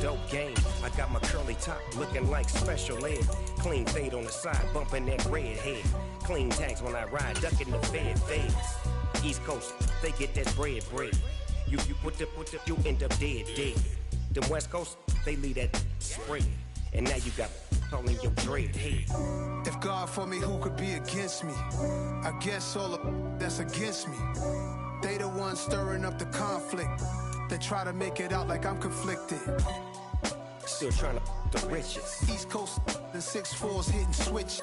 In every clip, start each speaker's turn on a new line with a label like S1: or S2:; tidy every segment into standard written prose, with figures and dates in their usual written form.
S1: dope game. I got my curly top looking like special ed. Clean fade on the side, bumping that red head. Clean tags when I ride, ducking the fades. East Coast, they get that bread. You you end up dead. Them West Coast, they leave that spread. And now you got all in your dread head.
S2: If God for me, who could be against me? I guess all of that's against me. They the ones stirring up the conflict. They try to make it out like I'm conflicted.
S1: Still trying to the riches.
S2: East Coast, the 6'4s hitting switch.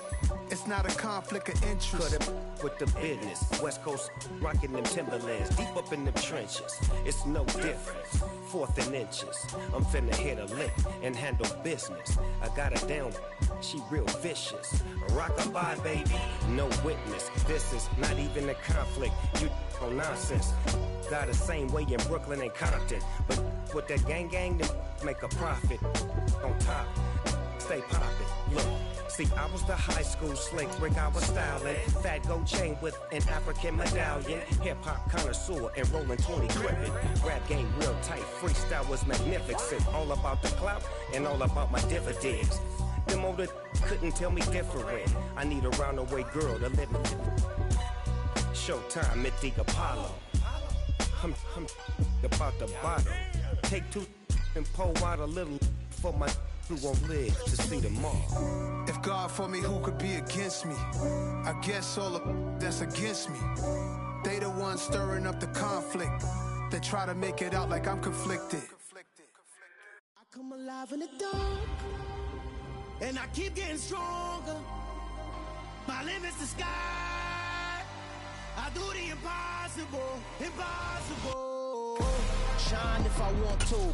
S2: It's not a conflict of interest.
S1: Cut it with the business. West Coast rocking them Timberlands, deep up in the trenches. It's no difference. 4th and inches. I'm finna hit a lick and handle business. I got her down. She real vicious. Rock-a-bye, baby. No witness. This is not even a conflict. You on nonsense. Got the same way in Brooklyn and Compton. But with that gang, then make a profit. On top, stay poppin'. Look, see, I was the high school slick Rick, I was styling. Fat gold chain with an African medallion. Hip-hop connoisseur and rolling 20 crippin'. Rap game real tight, freestyle was magnificent. All about the clout and all about my dividends. Them older couldn't tell me different. I need a roundaway girl to live with. Showtime, Mythic Apollo. I'm about the bottle. Take 2 and pour out a little for my who won't live to see tomorrow.
S2: If God for me, who could be against me? I guess all of that's against me. They the ones stirring up the conflict. They try to make it out like I'm conflicted.
S3: I come alive in the dark, and I keep getting stronger. My limit's the sky. I do the impossible. Shine if I want to.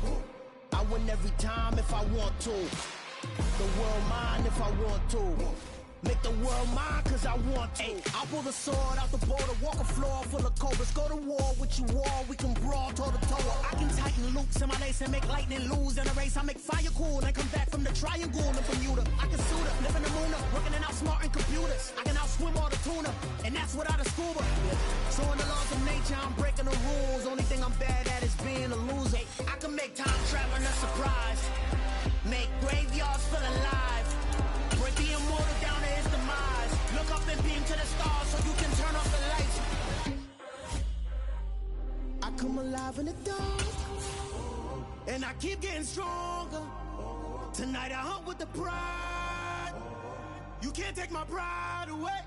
S3: I win every time if I want to. The world mine if I want to. Make the world mine cause I want to. I'll pull the sword out the border, walk a floor full of cobras. Go to war with you all, we can brawl toe to toe. I can tighten loops in my lace and make lightning lose in a race. I make fire cool and come back from the triangle in Bermuda. I can suit up, live in the moon up, working and outsmarting computers. I can outswim all the tuna, and that's without a scuba. So in the laws of nature, I'm breaking the rules. Only thing I'm bad at is being a loser. I can make time traveling a surprise. Make graveyards feel alive. Break the immortal down to his demise. Look up and beam to the stars so you can turn off the lights. I come alive in the dark, and I keep getting stronger. Tonight I hunt with the pride. You can't take my pride away.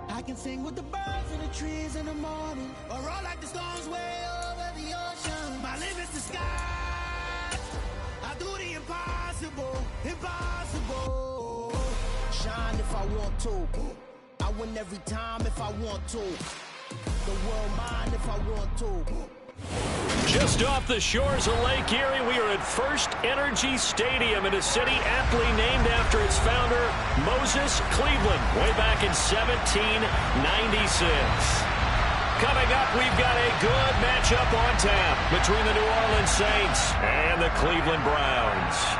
S3: I can sing with the birds and the trees in the morning, or roll like the storms way over the ocean. My limit's the sky. I do the impossible. Shine if I want to. I win every time if I want to. The world mine if I want to.
S4: Just off the shores of Lake Erie, we are at First Energy Stadium in a city aptly named after its founder, Moses Cleveland, way back in 1796. Coming up, we've got a good matchup on tap between the New Orleans Saints and the Cleveland Browns.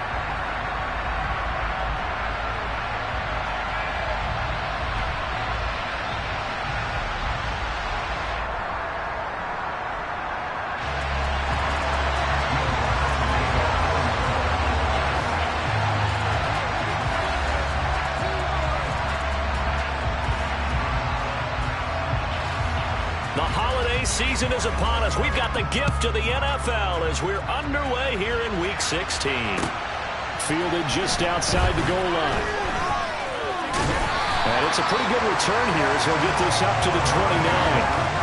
S4: The holiday season is upon us. We've got the gift of the NFL as we're underway here in Week 16.
S5: Fielded just outside the goal line. And it's a pretty good return here as he'll get this up to the 29.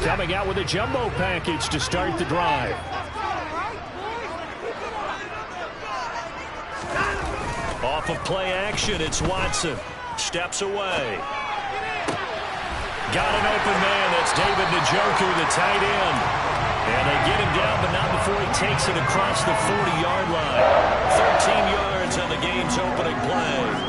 S5: Coming out with a jumbo package to start the drive.
S4: Off of play action, it's Watson. Steps away. Got an open man. That's David Njoku, the tight end. And they get him down, but not before he takes it across the 40-yard line. 13 yards on the game's opening play.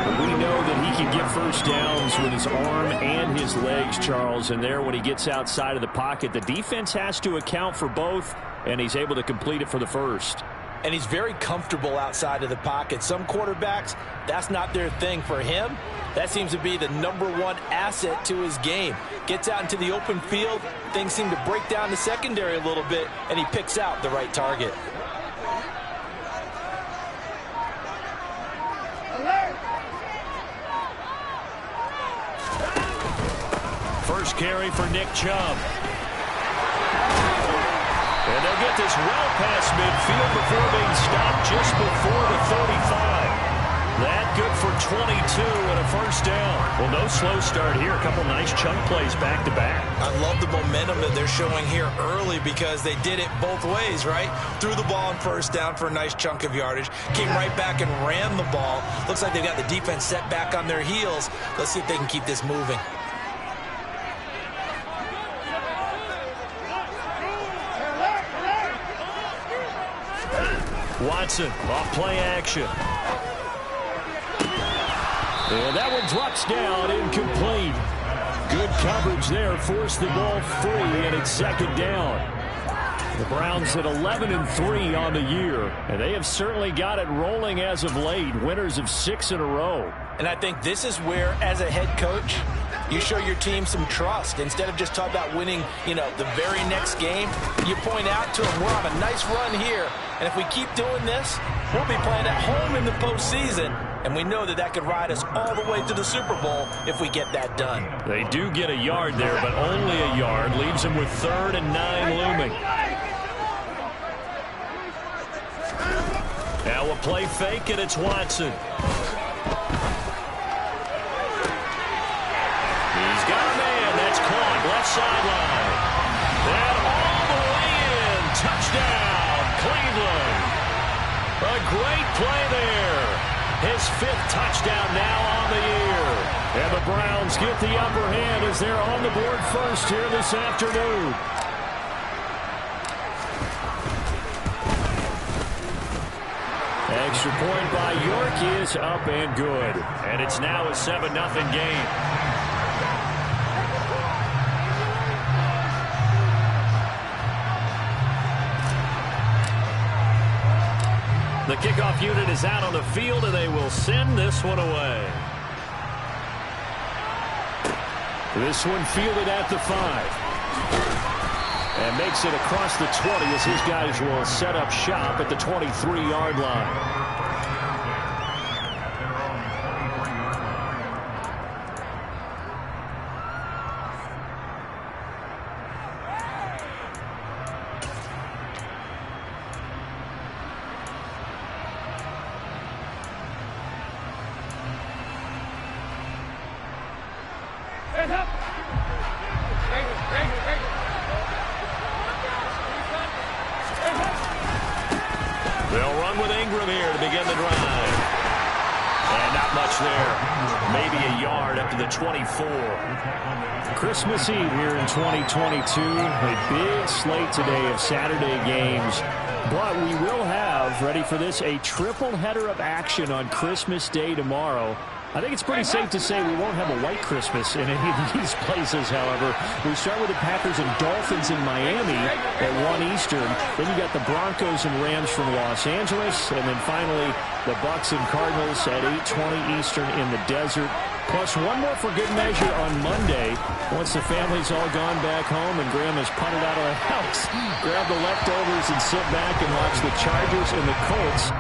S5: We know that he can get first downs with his arm and his legs, Charles. And there, when he gets outside of the pocket, the defense has to account for both, and he's able to complete it for the first.
S6: and he's very comfortable outside of the pocket. Some quarterbacks, that's not their thing. For him, that seems to be the #1 asset to his game. Gets out into the open field, things seem to break down the secondary a little bit, and he picks out the right target.
S4: First carry for Nick Chubb. And they'll get this well past midfield before being stopped just before the 35. That good for 22 and a first down. Well, no slow start here. A couple nice chunk plays back-to-back.
S6: I love the momentum that they're showing here early because they did it both ways, right? Threw the ball on first down for a nice chunk of yardage. Came right back and ran the ball. Looks like they've got the defense set back on their heels. Let's see if they can keep this moving.
S4: Watson off play action. And that one drops down, incomplete. Good coverage there, forced the ball free, and it's second down. The Browns at 11-3 on the year, and they have certainly got it rolling as of late, winners of 6 in a row.
S6: And I think this is where, as a head coach, you show your team some trust. Instead of just talking about winning, the very next game, you point out to them, we're on a nice run here, and if we keep doing this, we'll be playing at home in the postseason, and we know that could ride us all the way to the Super Bowl if we get that done.
S4: They do get a yard there, but only a yard. Leaves them with 3rd and 9 looming. Now a play fake, and it's Watson. He's got a man. That's caught. Left sideline. And all the way in. Touchdown, Cleveland. A great play there. His 5th touchdown now on the year. And the Browns get the upper hand as they're on the board first here this afternoon. Extra point by York is up and good. And it's now a 7-0 game. The kickoff unit is out on the field, and they will send this one away. This one fielded at the 5. And makes it across the 20 as his guys will set up shop at the 23-yard line. They'll run with Ingram here to begin the drive. And not much there. Maybe a yard up to the 24. Christmas Eve here in 2022. A big slate today of Saturday games. But we will have, ready for this, a triple header of action on Christmas Day tomorrow. I think it's pretty safe to say we won't have a white Christmas in any of these places, however. We start with the Packers and Dolphins in Miami at 1 Eastern. Then you got the Broncos and Rams from Los Angeles. And then finally, the Bucs and Cardinals at 8:20 Eastern in the desert. Plus one more for good measure on Monday. Once the family's all gone back home and Grandma's punted out of the house, grab the leftovers and sit back and watch the Chargers and the Colts.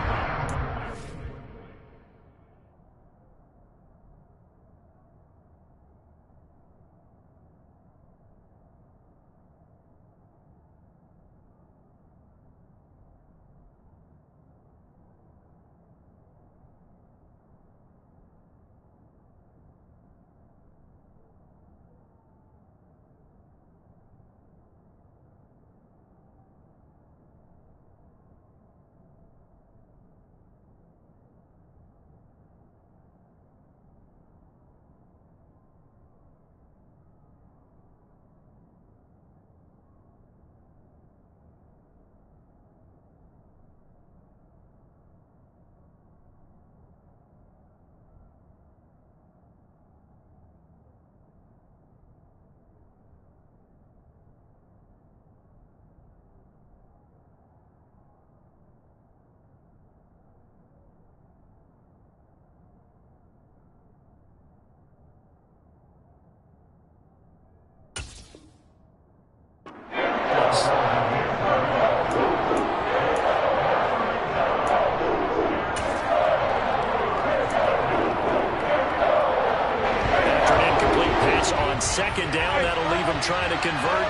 S4: second down. That'll leave them trying to convert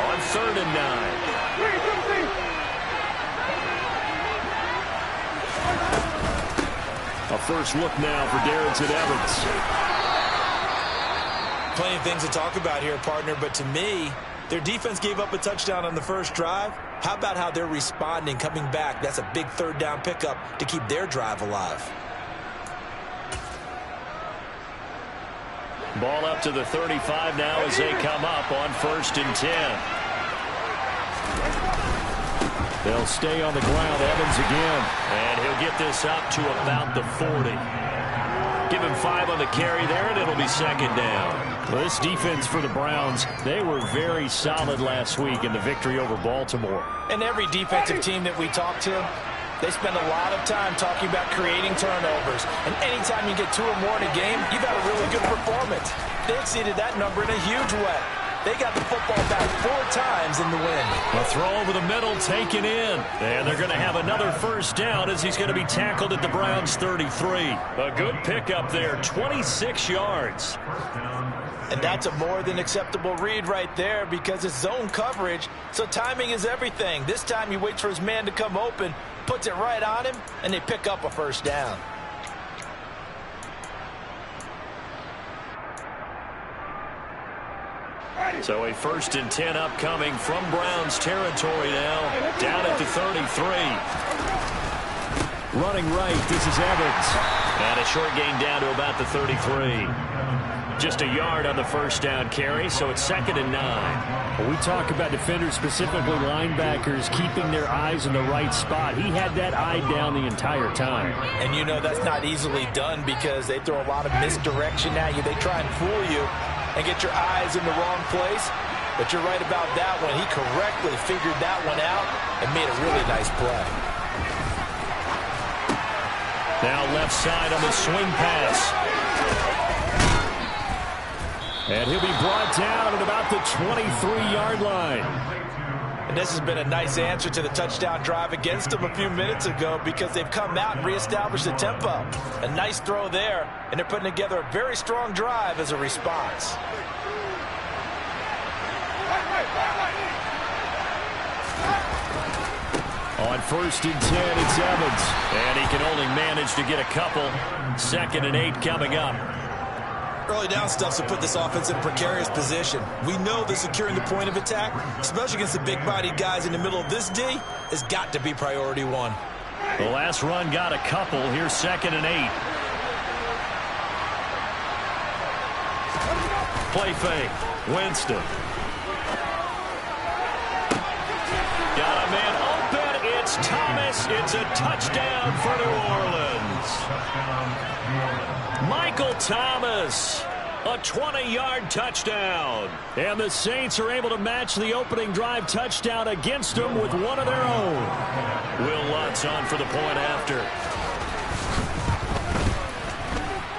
S4: on 3rd and 9. A first look now for Darrington Evans.
S6: Plenty of things to talk about here, partner, but to me, their defense gave up a touchdown on the first drive. How about how they're responding, coming back? That's a big 3rd down pickup to keep their drive alive.
S4: Ball up to the 35 now as they come up on 1st and 10. They'll stay on the ground. Evans again. And he'll get this up to about the 40. Give him 5 on the carry there, and it'll be 2nd down.
S5: Well, this defense for the Browns, they were very solid last week in the victory over Baltimore.
S6: And every defensive team that we talk to, they spend a lot of time talking about creating turnovers. And anytime you get 2 or more in a game, you've got a really good performance. They exceeded that number in a huge way. They got the football back 4 times in the win.
S4: A throw over the middle taken in. And they're going to have another 1st down as he's going to be tackled at the Browns' 33. A good pickup there, 26 yards.
S6: And that's a more than acceptable read right there because it's zone coverage, so timing is everything. This time he waits for his man to come open, puts it right on him, and they pick up a 1st down.
S4: So a 1st and 10 upcoming from Browns territory now, down at the 33. Running right, this is Evans. And a short gain down to about the 33. Just a yard on the 1st down carry, so it's 2nd and 9.
S5: When we talk about defenders, specifically linebackers, keeping their eyes in the right spot. He had that eye down the entire time.
S6: And you know that's not easily done because they throw a lot of misdirection at you. They try and fool you and get your eyes in the wrong place. But you're right about that one. He correctly figured that one out and made a really nice play.
S4: Now left side on the swing pass. And he'll be brought down at about the 23-yard line.
S6: And this has been a nice answer to the touchdown drive against them a few minutes ago because they've come out and reestablished the tempo. A nice throw there, and they're putting together a very strong drive as a response.
S4: On 1st and 10, it's Evans. And he can only manage to get a couple. 2nd and 8 coming up.
S6: Early down stuff to put this offense in a precarious position. We know that securing the point of attack, especially against the big-bodied guys in the middle of this D, has got to be priority 1.
S4: The last run got a couple. Here's 2nd and 8. Play fake. Winston. Got a man open. It's Thomas. It's a touchdown for New Orleans. Michael Thomas, a 20-yard touchdown. And the Saints are able to match the opening drive touchdown against them with one of their own. Will Lutz on for the point after.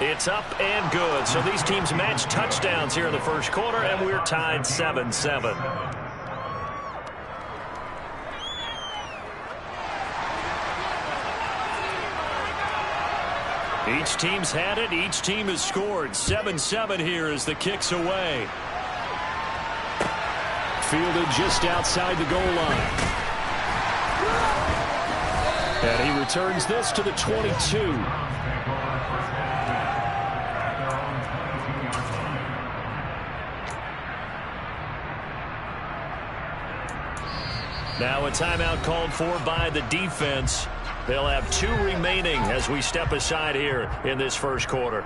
S4: It's up and good. So these teams match touchdowns here in the 1st quarter, and we're tied 7-7. Each team's had it. Each team has scored. 7-7 here as the kick's away.
S5: Fielded just outside the goal line. And he returns this to the 22.
S4: Now a timeout called for by the defense. They'll have 2 remaining as we step aside here in this 1st quarter.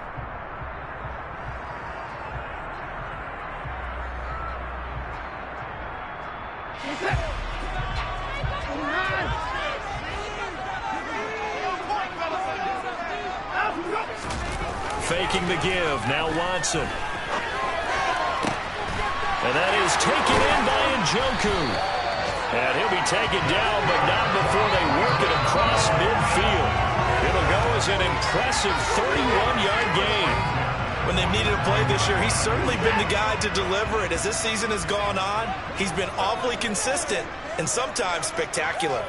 S4: Faking the give. Now Watson. And that is taken in by Njoku. And he'll be taken down, but not before they work it across midfield. It'll go as an impressive 31-yard gain.
S6: When they've needed a play this year, he's certainly been the guy to deliver it. As this season has gone on, he's been awfully consistent and sometimes spectacular.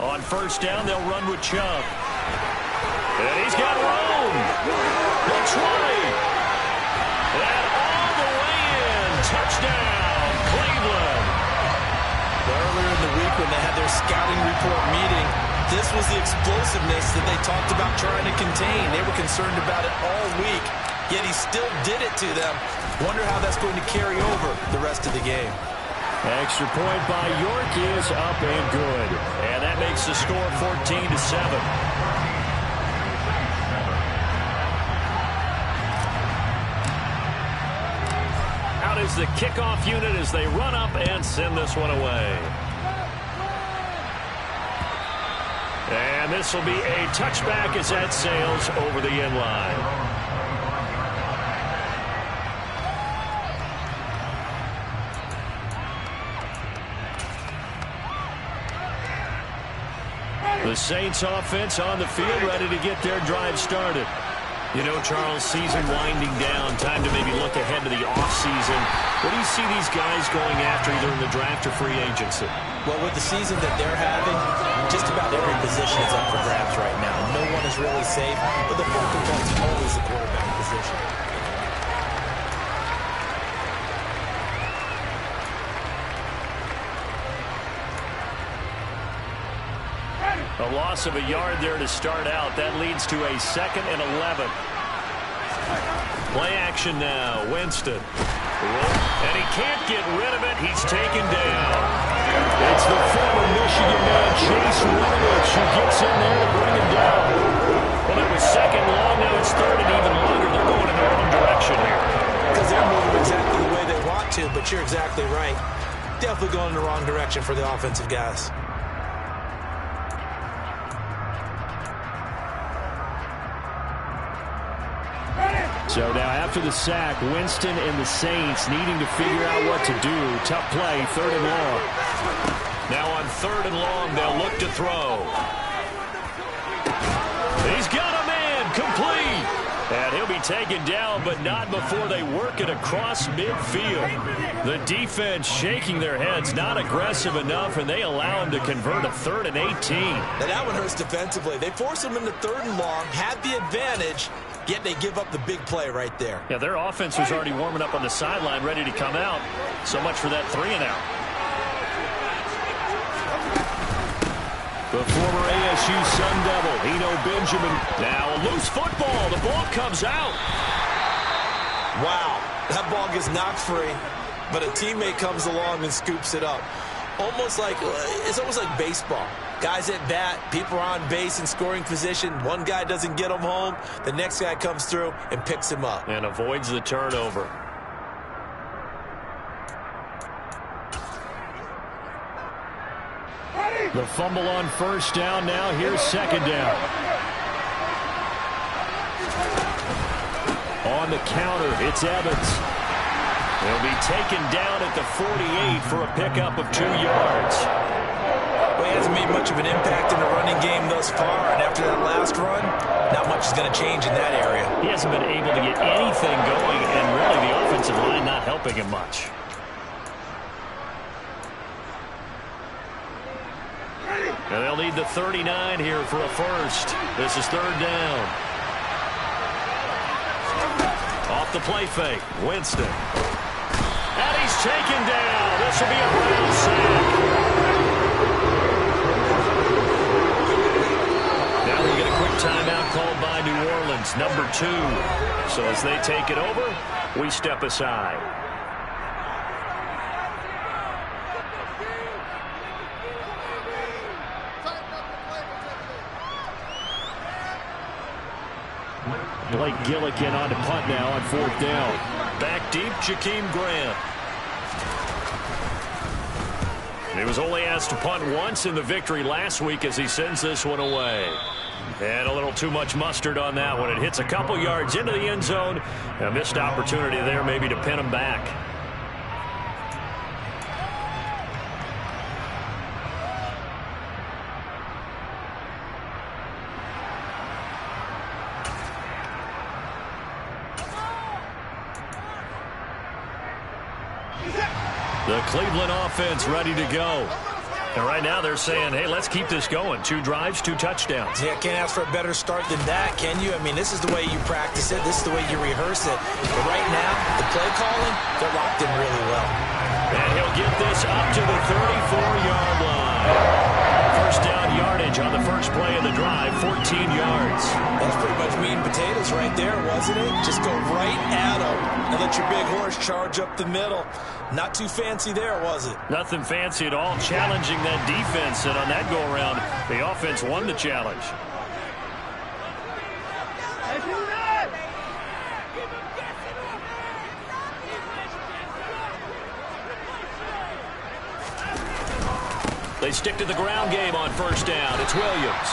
S4: On 1st down, they'll run with Chubb. And he's got room. The right. And all the way in. Touchdown, Cleveland.
S6: Earlier in the week when they had their scouting report meeting, this was the explosiveness that they talked about trying to contain. They were concerned about it all week, yet he still did it to them. Wonder how that's going to carry over the rest of the game.
S5: Extra point by York is up and good.
S4: And that makes the score 14-7. Out is the kickoff unit as they run up and send this one away. And this will be a touchback as that sails over the end line. The Saints offense on the field, ready to get their drive started. You know, Charles, season winding down, time to maybe look ahead to the offseason. What do you see these guys going after either in the draft or free agency?
S6: Well, with the season that they're having, just about every position is up for grabs right now. No one is really safe, but the focal point is always the quarterback position.
S4: A loss of a yard there to start out. That leads to a 2nd and 11. Play action now. Winston. And he can't get rid of it. He's taken down.
S5: It's the former Michigan man, Chase Winovich, who gets in there to bring him down.
S4: Well, it was 2nd long. Now it's 3rd and even longer. They're going in the wrong direction here.
S6: Because they're moving exactly the way they want to, but you're exactly right. Definitely going in the wrong direction for the offensive guys.
S5: So now after the sack, Winston and the Saints needing to figure out what to do. Tough play, 3rd and long.
S4: Now on 3rd and long, they'll look to throw. He's got a man, complete. And he'll be taken down, but not before they work it across midfield. The defense shaking their heads, not aggressive enough, and they allow him to convert a 3rd and 18.
S6: Now that one hurts defensively. They force him into 3rd and long, had the advantage, yet they give up the big play right there.
S4: Yeah, their offense was already warming up on the sideline, ready to come out. So much for that 3 and out.
S5: The former ASU Sun Devil, Eno Benjamin.
S4: Now a loose football. The ball comes out.
S6: Wow, that ball gets knocked free, but a teammate comes along and scoops it up. It's almost like baseball. Guys at bat, people are on base in scoring position. One guy doesn't get him home. The next guy comes through and picks him up.
S4: And avoids the turnover.
S5: The fumble on 1st down. Now here's 2nd down. On the counter, it's Evans.
S4: He'll be taken down at the 48 for a pickup of 2 yards.
S6: Well, he hasn't made much of an impact in the running game thus far, and after that last run, not much is going to change in that area.
S4: He hasn't been able to get anything going, and really the offensive line not helping him much. And they'll need the 39 here for a first. This is 3rd down. Off the play fake, Winston. And he's taken down. This will be a Brown sack. Now we get a quick timeout called by New Orleans, number 2. So as they take it over, we step aside.
S5: Blake Gillikin on to punt now on 4th down.
S4: Back deep, Jakeem Grant. He was only asked to punt once in the victory last week as he sends this one away. And a little too much mustard on that one. It hits a couple yards into the end zone. A missed opportunity there maybe to pin him back. The Cleveland offense ready to go. And right now they're saying, hey, let's keep this going. 2 drives, 2 touchdowns.
S6: Yeah, can't ask for a better start than that, can you? I mean, this is the way you practice it. This is the way you rehearse it. But right now, the play calling, they're locked in really well.
S4: And he'll get this up to the 34-yard line. First down yardage on the first play of the drive, 14 yards.
S6: That's pretty much meat and potatoes right there, wasn't it? Just go right at them and let your big horse charge up the middle. Not too fancy there, was it?
S4: Nothing fancy at all, challenging that defense. And on that go-around, the offense won the challenge. They stick to the ground game on first down. It's Williams.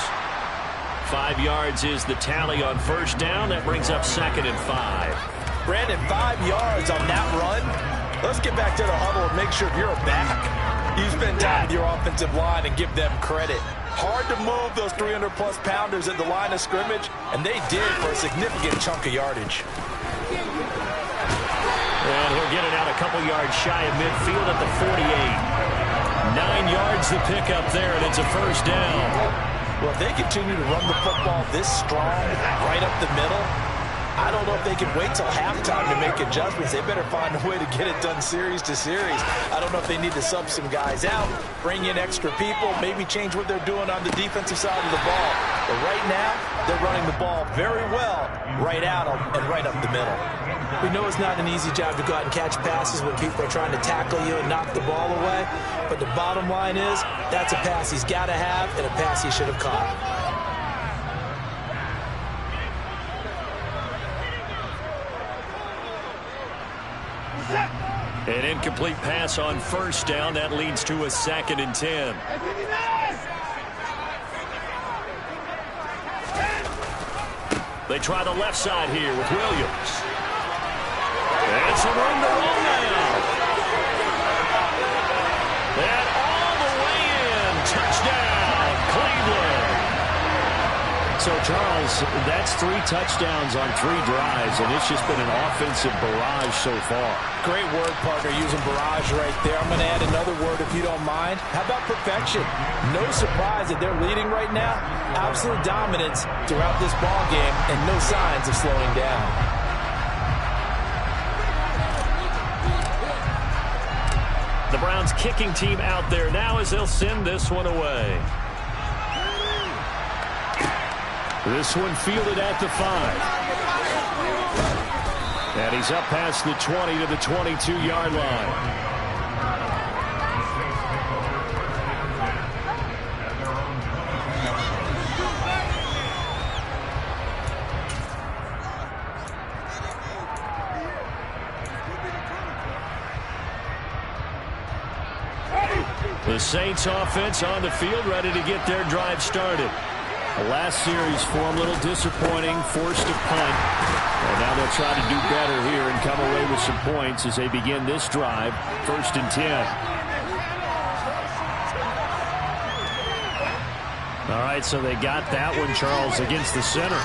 S4: 5 yards is the tally on first down. That brings up 2nd and 5.
S6: Brandon, 5 yards on that run. Let's get back to the huddle and make sure you're back. You spend time with your offensive line and give them credit. Hard to move those 300-plus pounders at the line of scrimmage, and they did for a significant chunk of yardage.
S4: And he'll get it out a couple yards shy of midfield at the 48. 9 yards the pickup there, and it's a first down.
S6: Well, if they continue to run the football this strong, right up the middle, I don't know if they can wait till halftime to make adjustments. They better find a way to get it done series to series. I don't know if they need to sub some guys out, bring in extra people, maybe change what they're doing on the defensive side of the ball. But right now, they're running the ball very well right at them and right up the middle. We know it's not an easy job to go out and catch passes when people are trying to tackle you and knock the ball away. But the bottom line is, that's a pass he's got to have and a pass he should have caught.
S4: An incomplete pass on first down. That leads to a 2nd and 10. They try the left side here with Williams. And some room to roll now. And all the way in. Touchdown, Cleveland.
S5: So, Charles, that's 3 touchdowns on 3 drives, and it's just been an offensive barrage so far.
S6: Great word, partner, using barrage right there. I'm going to add another word if you don't mind. How about perfection? No surprise that they're leading right now. Absolute dominance throughout this ball game and no signs of slowing down.
S4: The Browns kicking team out there now as they'll send this one away.
S5: This one fielded at the 5. And he's up past the 20 to the 22-yard line.
S4: The Saints offense on the field, ready to get their drive started.
S5: The last series for him, a little disappointing, forced a punt. And now they'll try to do better here and come away with some points as they begin this drive, 1st and 10.
S4: All right, so they got that one, Charles, against the center.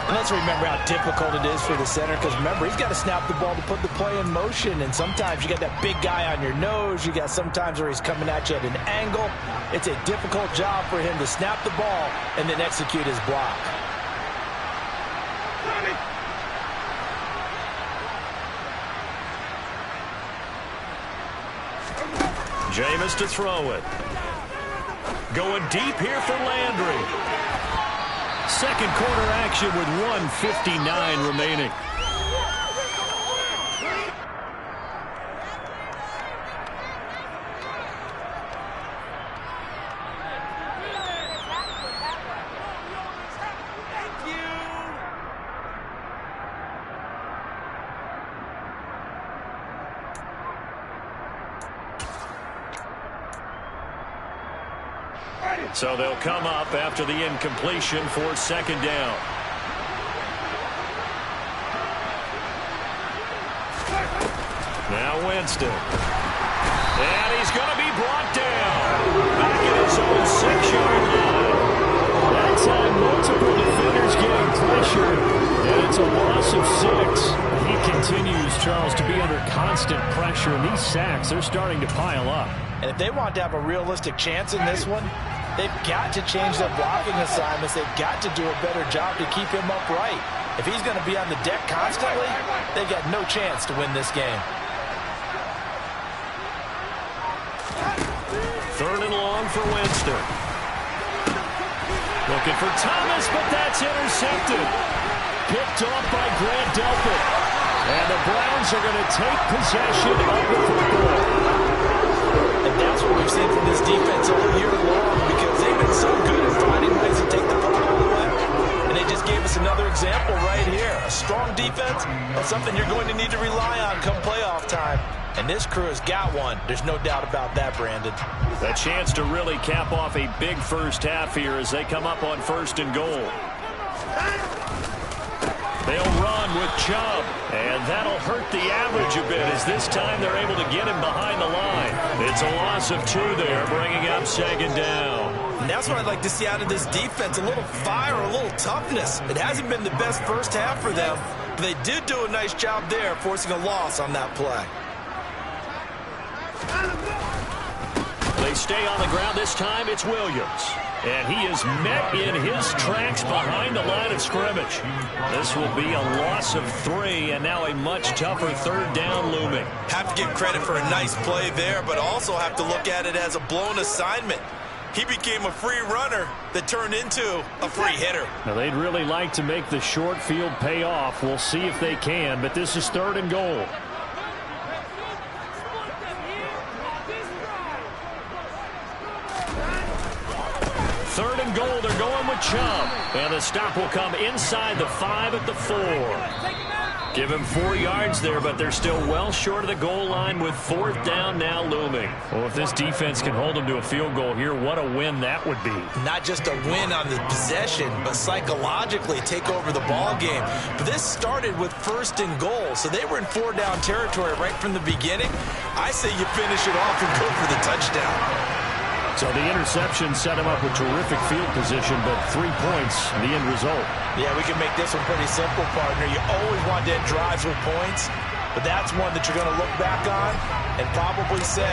S6: And let's remember how difficult it is for the center, because remember, he's got to snap the ball to put the play in motion, and sometimes you got that big guy on your nose. You got sometimes where he's coming at you at an angle. It's a difficult job for him to snap the ball and then execute his block.
S4: Jameis to throw it. Going deep here for Landry. Second quarter action with 1:59 remaining. So they'll come up after the incompletion for 2nd down. Now Winston. And he's going to be brought down. Back at his own 6-yard line.
S5: That time, multiple defenders getting pressure, and it's a loss of 6.
S4: He continues, Charles, to be under constant pressure, and these sacks, they're starting to pile up.
S6: And if they want to have a realistic chance in this one, they've got to change their blocking assignments. They've got to do a better job to keep him upright. If he's going to be on the deck constantly, they've got no chance to win this game.
S4: 3rd and long for Winston. Looking for Thomas, but that's intercepted. Picked off by Grant Delpit. And the Browns are going to take possession of the football.
S6: And that's what we've seen from this defense all year long, because they've been so good at finding ways to take the football away. And they just gave us another example right here. A strong defense, that's something you're going to need to rely on come playoff time. And this crew has got one. There's no doubt about that, Brandon.
S4: A chance to really cap off a big first half here as they come up on 1st and goal. They'll run with Chubb, and that'll hurt the average a bit as this time they're able to get him behind the line. It's a loss of 2 there, bringing up 2nd down.
S6: And that's what I'd like to see out of this defense, a little fire, a little toughness. It hasn't been the best first half for them, but they did do a nice job there, forcing a loss on that play.
S4: They stay on the ground. This time it's Williams. And he is met in his tracks behind the line of scrimmage. This will be a loss of 3, and now a much tougher 3rd down looming.
S6: Have to give credit for a nice play there, but also have to look at it as a blown assignment. He became a free runner that turned into a free hitter.
S4: Now, they'd really like to make the short field pay off. We'll see if they can, but this is 3rd and goal. Third and goal, they're going with Chubb. And the stop will come inside the 5 at the 4. Give him 4 yards there, but they're still well short of the goal line with 4th down now looming. Well, if this defense can hold them to a field goal here, what a win that would be.
S6: Not just a win on the possession, but psychologically take over the ball game. But this started with 1st and goal, so they were in 4 down territory right from the beginning. I say you finish it off and go for the touchdown.
S4: So the interception set him up with terrific field position, but 3 points, the end result.
S6: Yeah, we can make this one pretty simple, partner. You always want to end drives with points, but that's one that you're going to look back on and probably say,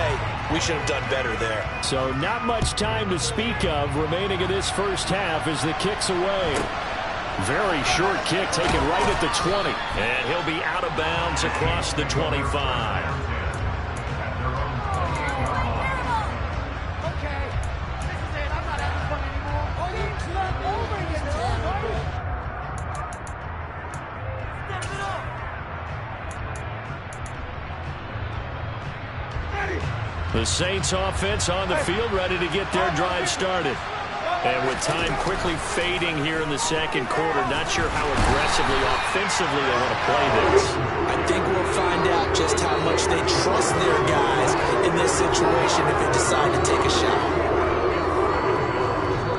S6: we should have done better there.
S4: So not much time to speak of remaining in this first half as the kick's away. Very short kick taken right at the 20. And he'll be out of bounds across the 25. The Saints offense on the field, ready to get their drive started. And with time quickly fading here in the 2nd quarter, not sure how aggressively, offensively they want to play this.
S6: I think we'll find out just how much they trust their guys in this situation if they decide to take a shot.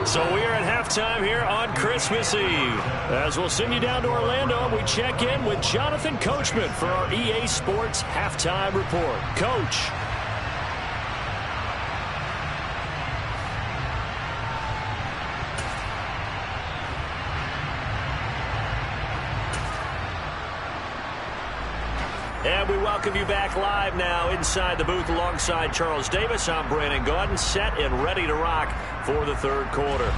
S4: So we are at halftime here on Christmas Eve. As we'll send you down to Orlando, we check in with Jonathan Coachman for our EA Sports Halftime Report. Coach. And we welcome you back live now inside the booth alongside Charles Davis. I'm Brandon Gaudin, set and ready to rock for the 3rd quarter.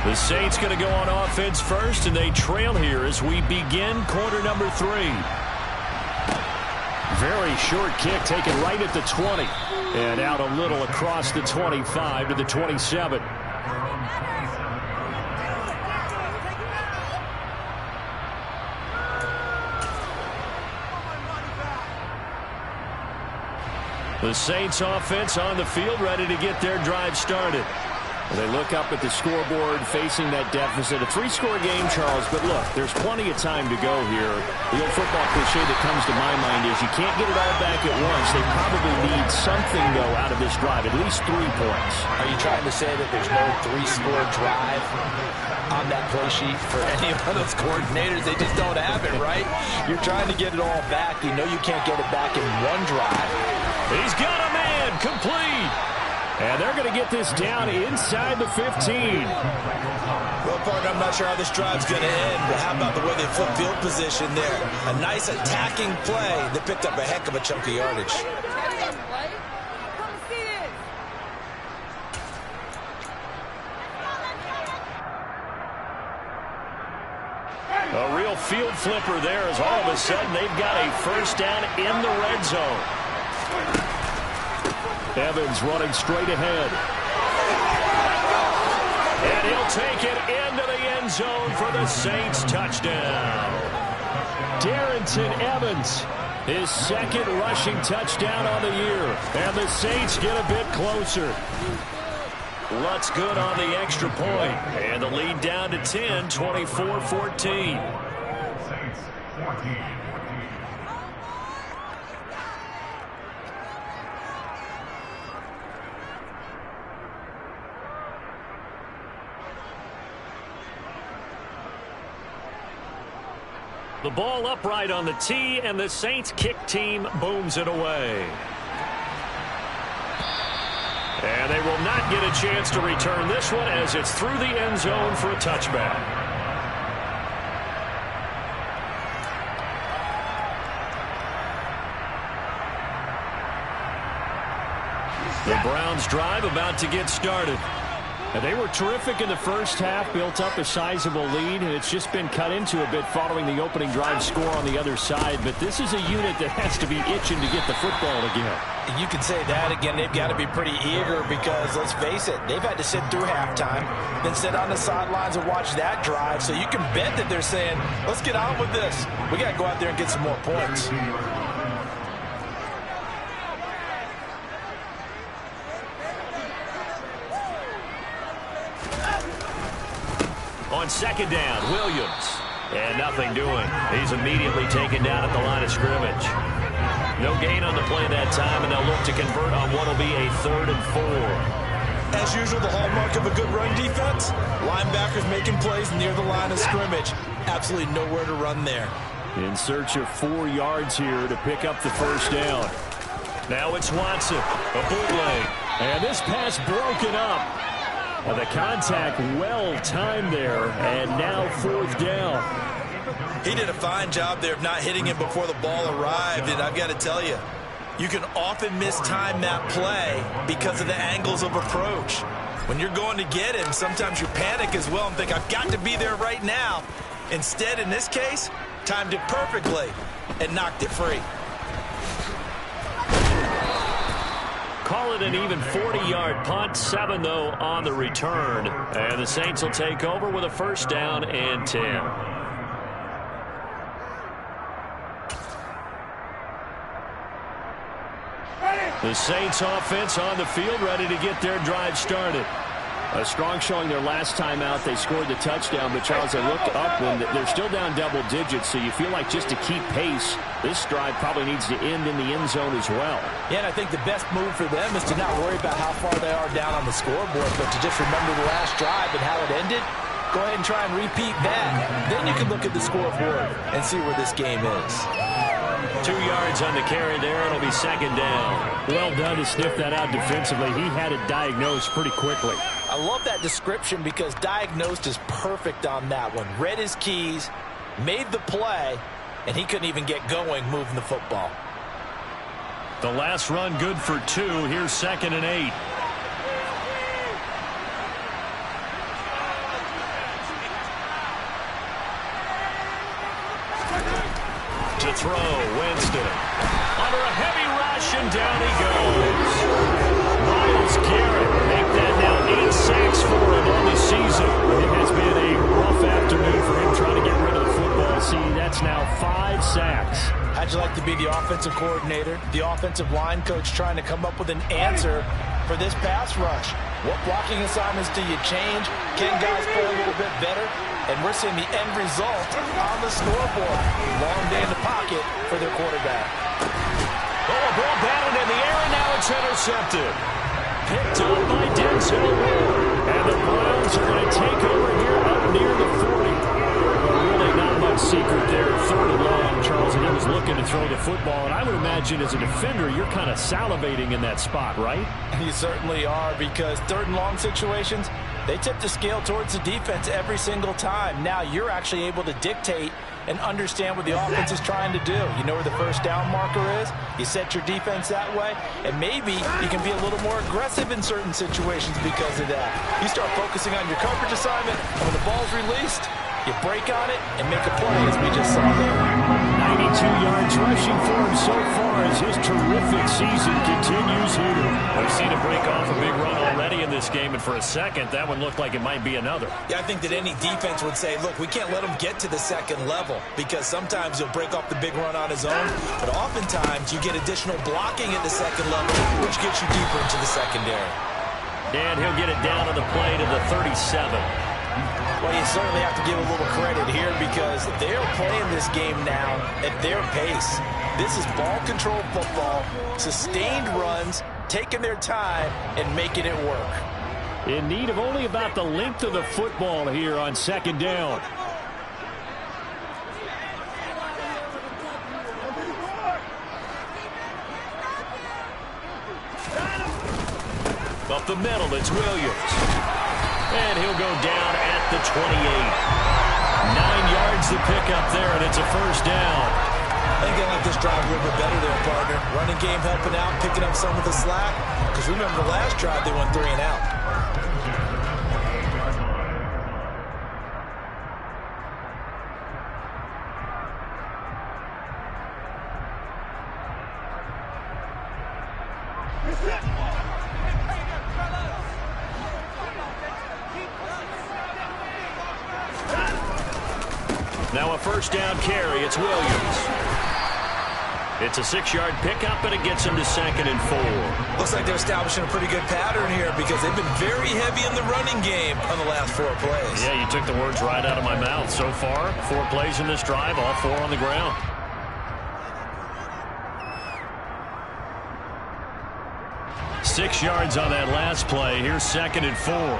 S4: The Saints going to go on offense first, and they trail here as we begin quarter number 3. Very short kick taken right at the 20. And out a little across the 25 to the 27. The Saints offense on the field, ready to get their drive started. They look up at the scoreboard facing that deficit. A 3-score game, Charles, but look, there's plenty of time to go here. The old football cliche that comes to my mind is you can't get it all back at once. They probably need something, though, out of this drive, at least 3 points.
S6: Are you trying to say that there's no 3-score drive on that play sheet for any of those coordinators? They just don't have it, right? You're trying to get it all back. You know you can't get it back in one drive.
S4: He's got a man, complete.
S5: And they're going to get this down inside the 15.
S6: Well, partner, I'm not sure how this drive's going to end, but how about the way they flip field position there? A nice attacking play that picked up a heck of a chunk of yardage.
S4: A real field flipper there as all of a sudden they've got a first down in the red zone.
S5: Evans running straight ahead.
S4: And he'll take it into the end zone for the Saints touchdown.
S5: Darrington Evans, his second rushing touchdown on the year. And the Saints get a bit closer.
S4: Lutz good on the extra point. And the lead down to 10, 24-14. The ball upright on the tee, and the Saints kick team booms it away. And they will not get a chance to return this one as it's through the end zone for a touchback. The Browns drive about to get started.
S5: And they were terrific in the first half, built up a sizable lead, and it's just been cut into a bit following the opening drive score on the other side. But this is a unit that has to be itching to get the football again.
S6: You can say that again. They've got to be pretty eager because, let's face it, they've had to sit through halftime, then sit on the sidelines and watch that drive. So you can bet that they're saying, let's get on with this. We got to go out there and get some more points.
S4: On second down, Williams. And nothing doing. He's immediately taken down at the line of scrimmage. No gain on the play that time, and they'll look to convert on what will be a 3rd and 4.
S6: As usual, the hallmark of a good run defense, linebackers making plays near the line of scrimmage. Absolutely nowhere to run there.
S5: In search of 4 yards here to pick up the first down.
S4: Now it's Watson, a bootleg.
S5: And this pass broken up. Well, the contact well-timed there, and now 4th down.
S6: He did a fine job there of not hitting him before the ball arrived, and I've got to tell you, you can often mistime that play because of the angles of approach. When you're going to get him, sometimes you panic as well and think, I've got to be there right now. Instead, in this case, timed it perfectly and knocked it free.
S4: Call it an even 40-yard punt, 7, though, on the return. And the Saints will take over with a first down and 10. The Saints offense on the field, ready to get their drive started.
S5: A strong showing their last time out. They scored the touchdown, but Charles, they looked up when they're still down double digits, so you feel like just to keep pace, this drive probably needs to end in the end zone as well.
S6: Yeah, and I think the best move for them is to not worry about how far they are down on the scoreboard, but to just remember the last drive and how it ended. Go ahead and try and repeat that. Then you can look at the scoreboard and see where this game is.
S4: 2 yards on the carry there. It'll be second down.
S5: Well done to sniff that out defensively. He had it diagnosed pretty quickly.
S6: I love that description because diagnosed is perfect on that one. Read his keys, made the play, and he couldn't even get going moving the football.
S4: The last run good for 2. Here's 2nd and 8. To throw, Winston. Under a heavy rush, and down he goes. Myles Garrett make that now 8 sacks for him on the season. It has been a rough afternoon for him trying to get rid of the football. See, that's now 5 sacks.
S6: How'd you like to be the offensive coordinator, the offensive line coach trying to come up with an answer for this pass rush? What blocking assignments do you change? Can guys play a little bit better? And we're seeing the end result on the scoreboard. Long day in the pocket for their quarterback.
S4: Oh, a ball batted in the air, and now it's intercepted. Picked up by Denzel Ward. And the Browns are going to take over here up near the 40. Well, really not much secret there. 3rd and long, Charles, and he was looking
S5: looking to throw the football. And I would imagine as a defender, you're kind of salivating in that spot, right?
S6: You certainly are, because third and long situations, they tip the scale towards the defense every single time. Now you're actually able to dictate and understand what the offense is trying to do. You know where the first down marker is. You set your defense that way, and maybe you can be a little more aggressive in certain situations because of that. You start focusing on your coverage assignment, and when the ball's released, you break on it and make a play, as we just saw there.
S5: 92 yards rushing for him so far as his terrific season continues here. We've seen him break off a big run already in this game, and for a second, that one looked like it might be another.
S6: Yeah, I think that any defense would say, look, we can't let him get to the second level, because sometimes he'll break off the big run on his own, but oftentimes you get additional blocking at the second level, which gets you deeper into the secondary.
S5: And he'll get it down on the play to the 37.
S6: Well, you certainly have to give a little credit here, because they're playing this game now at their pace. This is ball control football, sustained runs, taking their time and making it work.
S5: In need of only about the length of the football here on second down. Up the middle, it's Williams. And he'll go down at the 28. 9 yards to pick up there, and it's a first down.
S6: I think they like this drive a little bit better there, partner. Running game helping out, picking up some of the slack. Because remember, the last drive, they went 3 and out.
S5: Now a first down carry. It's Williams. It's a 6-yard pickup, and it gets him to 2nd and 4.
S6: Looks like they're establishing a pretty good pattern here, because they've been very heavy in the running game on the last 4 plays.
S5: Yeah, you took the words right out of my mouth. So far, 4 plays in this drive, all 4 on the ground. Six yards on that last play. Here's 2nd and 4.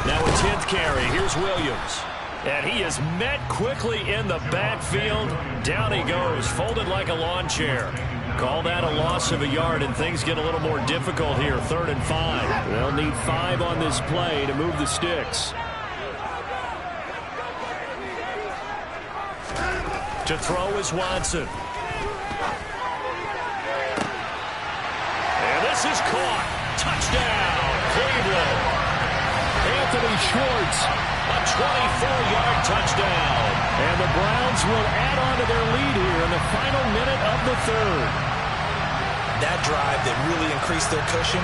S5: Now a 10th carry. Here's Williams. And he is met quickly in the backfield. Down he goes, folded like a lawn chair. Call that a loss of a yard, and things get a little more difficult here. 3rd and 5. They'll need 5 on this play to move the sticks. To throw is Watson. And this is caught. Touchdown, Cleveland. Anthony Schwartz, a 24-yard touchdown. And the Browns will add on to their lead here in the final minute of the 3rd.
S6: That drive that really increased their cushion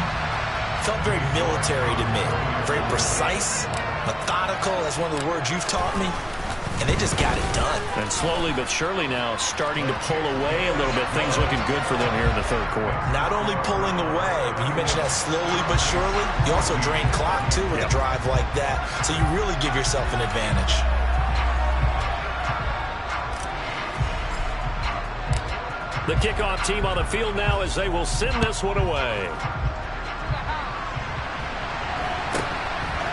S6: felt very military to me. Very precise, methodical, that's one of the words you've taught me. And they just got it done.
S5: And slowly but surely now starting to pull away a little bit. Things looking good for them here in the 3rd quarter.
S6: Not only pulling away, but you mentioned that slowly but surely. You also drain clock, too, with a drive like that. So you really give yourself an advantage.
S5: The kickoff team on the field now as they will send this one away.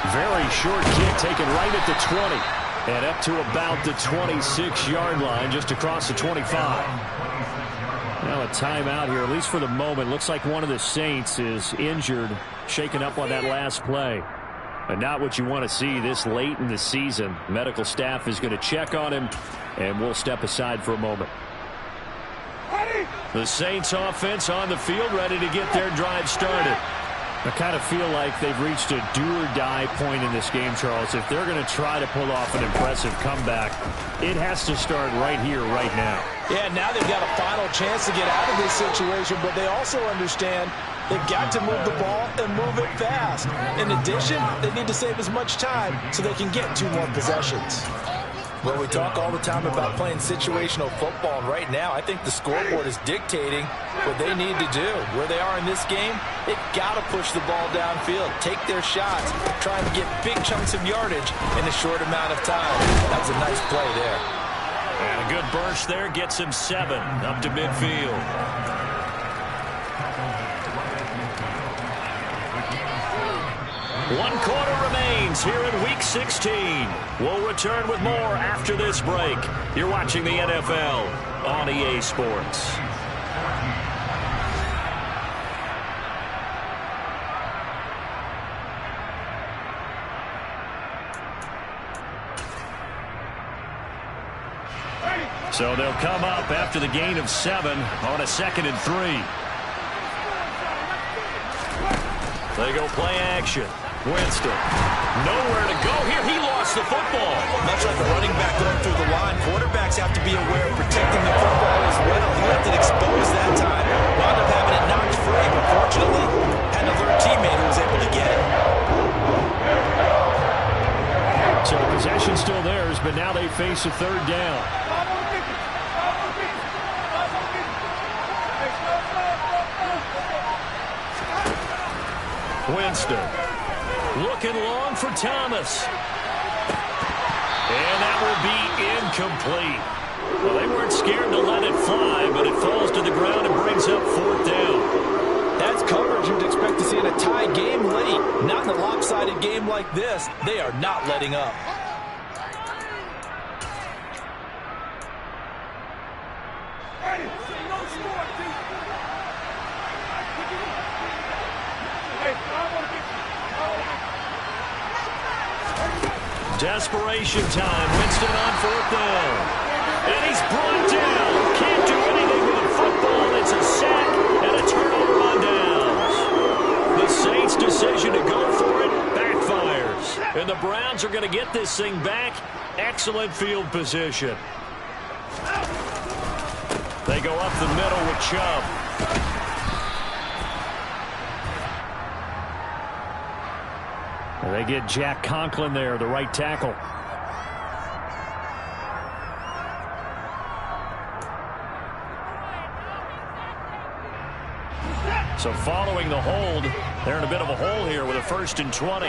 S5: Very short kick taken right at the 20. And up to about the 26-yard line, just across the 25. Now a timeout here, at least for the moment. Looks like one of the Saints is injured, shaken up on that last play. And not what you want to see this late in the season. Medical staff is going to check on him, and we'll step aside for a moment. The Saints offense on the field, ready to get their drive started. I kind of feel like they've reached a do-or-die point in this game, Charles. If they're going to try to pull off an impressive comeback, it has to start right here, right now.
S6: Yeah, now they've got a final chance to get out of this situation, but they also understand they've got to move the ball and move it fast. In addition, they need to save as much time so they can get 2 more possessions. Well, we talk all the time about playing situational football, and right now I think the scoreboard is dictating what they need to do. Where they are in this game, they've got to push the ball downfield, take their shots, trying to get big chunks of yardage in a short amount of time. That was a nice play there.
S5: And a good burst there gets him 7 up to midfield. One quarter remains
S4: begins here in Week 16. We'll return with more after this break. You're watching the NFL on EA Sports. So they'll come up after the gain of 7 on a 2nd and 3. They go play action. Winston, nowhere to go here. He lost the football.
S6: Much like a running back going through the line, quarterbacks have to be aware of protecting the football as well. He left it exposed that time. Wound up having it knocked free, but fortunately, had an alert teammate who was able to get it.
S5: So possession still theirs, but now they face a 3rd down.
S4: Winston looking long for Thomas. And that will be incomplete. Well, they weren't scared to let it fly, but it falls to the ground and brings up 4th down.
S6: That's coverage you'd expect to see in a tie game late. Not in a lopsided game like this. They are not letting up.
S4: Desperation time. Winston on 4th down. And he's brought down. Can't do anything with the football. It's a sack and a turnover on downs. The Saints' decision to go for it backfires. And the Browns are going to get this thing back. Excellent field position. They go up the middle with Chubb.
S5: They get Jack Conklin there, the right tackle.
S4: So following the hold, they're in a bit of a hole here with a 1st and 20.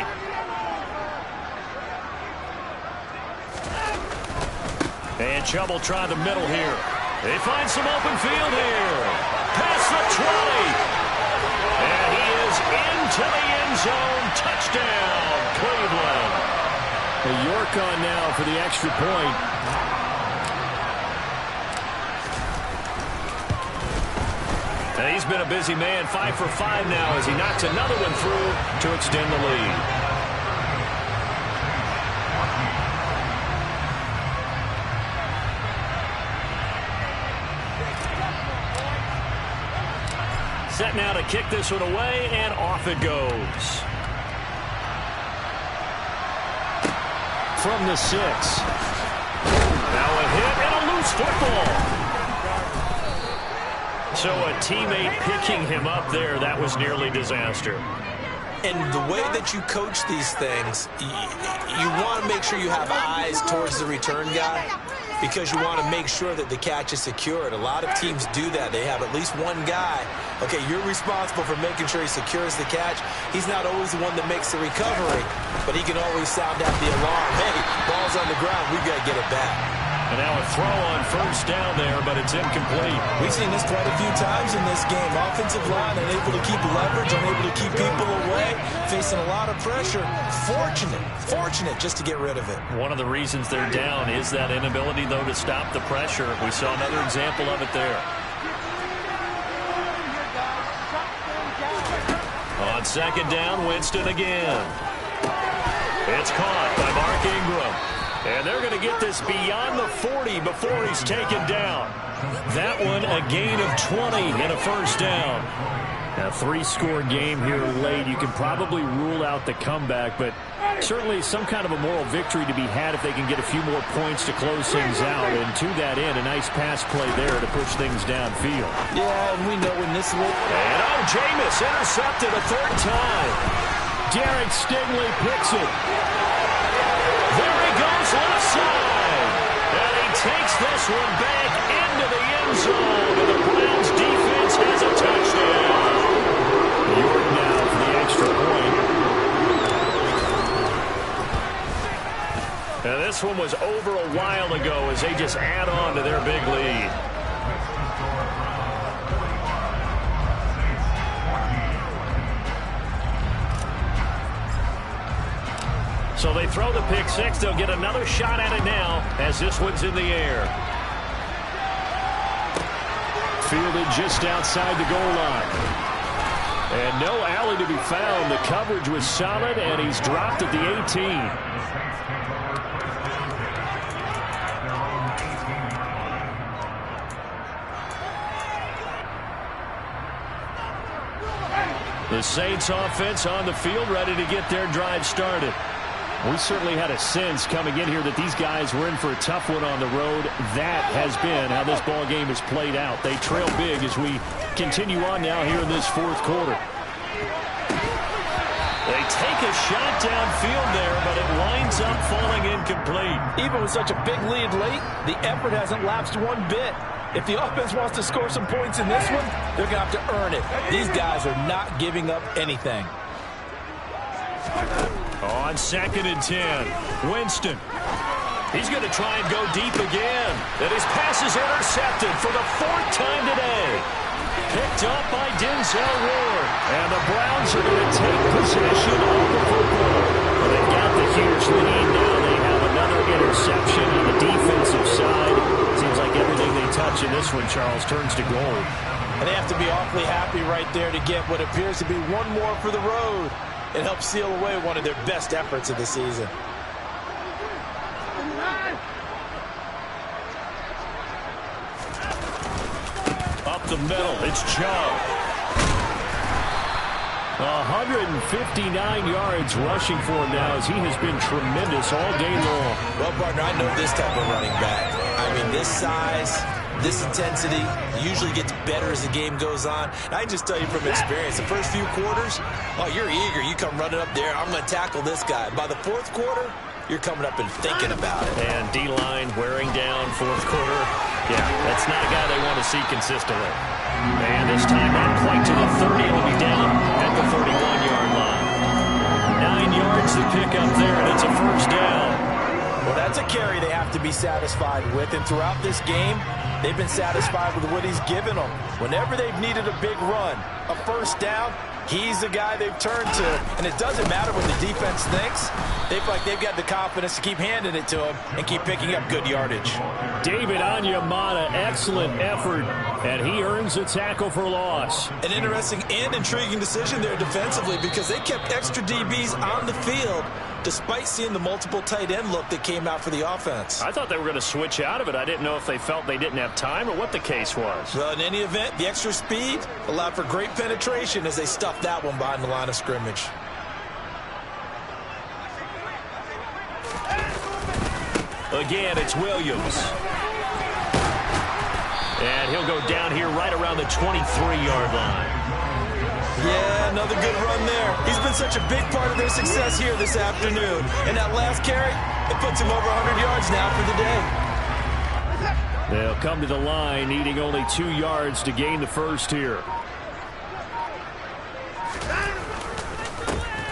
S4: And Chubb will try the middle here. They find some open field here. Past the 20. And he is into the end zone. Touchdown, Cleveland.
S5: York on now for the extra point.
S4: And he's been a busy man, 5 for 5 now as he knocks another one through to extend the lead. Set now to kick this one away, and off it goes.
S5: From the 6.
S4: Now a hit and a loose football. So a teammate picking him up there, that was nearly disaster.
S6: And the way that you coach these things, you want to make sure you have eyes towards the return guy because you want to make sure that the catch is secured. A lot of teams do that. They have at least one guy. Okay, you're responsible for making sure he secures the catch. He's not always the one that makes the recovery, but he can always sound out the alarm. Hey, ball's on the ground. We've got to get it back.
S4: And now a throw on 1st down there, but it's incomplete.
S6: We've seen this quite a few times in this game. Offensive line unable to keep leverage, unable to keep people away, facing a lot of pressure. Fortunate just to get rid of it.
S4: One of the reasons they're down is that inability, though, to stop the pressure. We saw another example of it there. On 2nd down, Winston again. It's caught by Mark Ingram. And they're going to get this beyond the 40 before he's taken down. That one a gain of 20 and a 1st down. A 3-score game here late. You can probably rule out the comeback, but certainly some kind of a moral victory to be had if they can get a few more points to close things out. And to that end, a nice pass play there to push things downfield.
S6: Yeah, and we know when this will...
S4: And Jameis intercepted a 3rd time.
S5: Derek Stingley picks it.
S4: There he goes left side. And he takes this one back into the end zone. And the Browns defense has a touchdown.
S5: York now for the extra point.
S4: Now this one was over a while ago as they just add on to their big lead. So they throw the pick six. They'll get another shot at it now as this one's in the air.
S5: Fielded just outside the goal line. And no alley to be found. The coverage was solid, and he's dropped at the 18. The Saints offense on the field, ready to get their drive started. We certainly had a sense coming in here that these guys were in for a tough one on the road. That has been how this ball game has played out. They trail big as we continue on now here in this fourth quarter.
S4: They take a shot downfield there, but it winds up falling incomplete.
S6: Even with such a big lead late, the effort hasn't lapsed one bit. If the offense wants to score some points in this one, they're going to have to earn it. These guys are not giving up anything.
S4: On 2nd and 10, Winston. He's going to try and go deep again. And his pass is intercepted for the 4th time today. Picked up by Denzel Ward. And the Browns are going to take possession of the football. Well, they've got the huge lead. Now they have another interception on the defensive side. Seems like everything they touch in this one, Charles, turns to gold.
S6: And they have to be awfully happy right there to get what appears to be one more for the road. It helps seal away one of their best efforts of the season.
S4: Up the middle, it's Chubb.
S5: 159 yards rushing for him now as he has been tremendous all day long.
S6: Well, partner, I know this type of running back. I mean, this size, this intensity usually gets better as the game goes on. And I can just tell you from experience, the first few quarters, oh, you're eager. You come running up there, I'm going to tackle this guy. By the 4th quarter, you're coming up and thinking about it.
S4: And D-line wearing down 4th quarter. Yeah, that's not a guy they want to see consistently. And this time not quite to the 30. It'll be down at the 31-yard line. 9 yards to pick up there, and it's a first down.
S6: Well, that's a carry they have to be satisfied with. And throughout this game, they've been satisfied with what he's given them. Whenever they've needed a big run, a first down, he's the guy they've turned to. And it doesn't matter what the defense thinks. They feel like they've got the confidence to keep handing it to him and keep picking up good yardage.
S5: David Onyemata, excellent effort, and he earns a tackle for loss.
S6: An interesting and intriguing decision there defensively because they kept extra DBs on the field despite seeing the multiple tight end look that came out for the offense.
S4: I thought they were going to switch out of it. I didn't know if they felt they didn't have time or what the case was.
S6: Well, in any event, the extra speed allowed for great penetration as they stuffed that one behind the line of scrimmage.
S4: Again, it's Williams. And he'll go down here right around the 23-yard line.
S6: Yeah, another good run there. He's been such a big part of their success here this afternoon. And that last carry, it puts him over 100 yards now for the day.
S5: They'll come to the line, needing only 2 yards to gain the first here.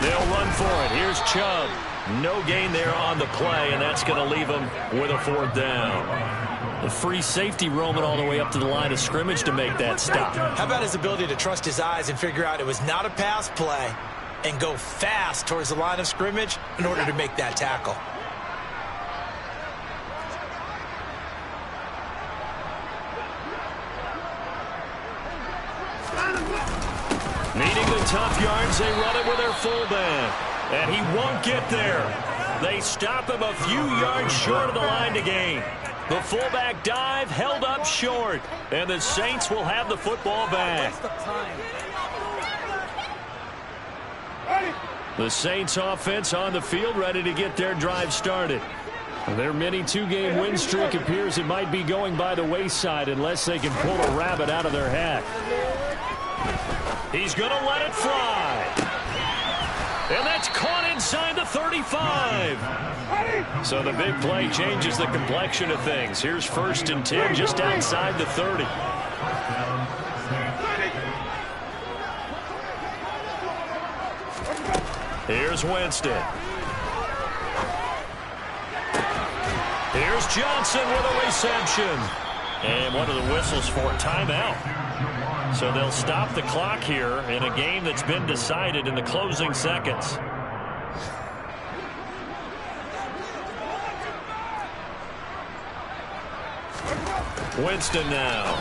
S4: They'll run for it. Here's Chubb. No gain there on the play, and that's going to leave him with a 4th down. The free safety roaming all the way up to the line of scrimmage to make that stop.
S6: How about his ability to trust his eyes and figure out it was not a pass play and go fast towards the line of scrimmage in order to make that tackle.
S4: Needing the tough yards, they run it with their fullback. And he won't get there. They stop him a few yards short of the line to gain. The fullback dive held up short. And the Saints will have the football back. The Saints offense on the field ready to get their drive started. Their mini 2-game win streak appears it might be going by the wayside unless they can pull a rabbit out of their hat. He's going to let it fly. And that's caught inside the 35. So the big play changes the complexion of things. Here's 1st and 10 just outside the 30. Here's Winston. Here's Johnson with a reception. And what are the whistles for? Timeout. So they'll stop the clock here in a game that's been decided in the closing seconds. Winston now.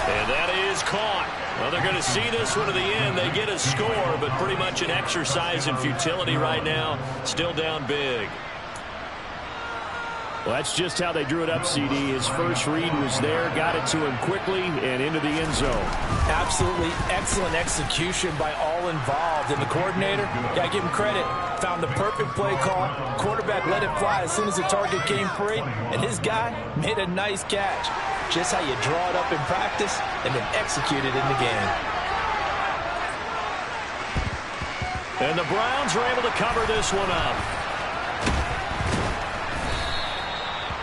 S4: And that is caught. Well, they're going to see this one to the end. They get a score, but pretty much an exercise in futility right now. Still down big.
S5: Well, that's just how they drew it up, CD. His first read was there, got it to him quickly, and into the end zone.
S6: Absolutely excellent execution by all involved. And the coordinator, got to give him credit, found the perfect play call. Quarterback let it fly as soon as the target came free, and his guy made a nice catch. Just how you draw it up in practice and then execute it in the game.
S4: And the Browns are able to cover this one up.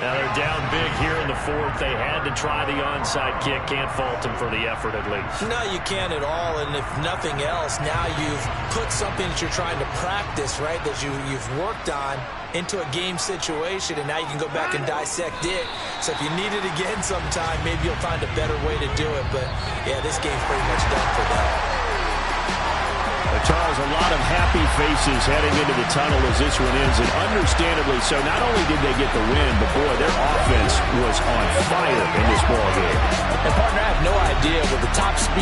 S4: Now they're down big here in the fourth. They had to try the onside kick. Can't fault them for the effort at least.
S6: No, you can't at all. And if nothing else, now you've put something that you're trying to practice, right, that you've worked on into a game situation, and now you can go back and dissect it. So if you need it again sometime, maybe you'll find a better way to do it. But, yeah, this game's pretty much done for them.
S5: Charles, a lot of happy faces heading into the tunnel as this one ends, and understandably so. Not only did they get the win, but, boy, their offense was on fire in this ballgame.
S6: And, partner, I have no idea with the top speed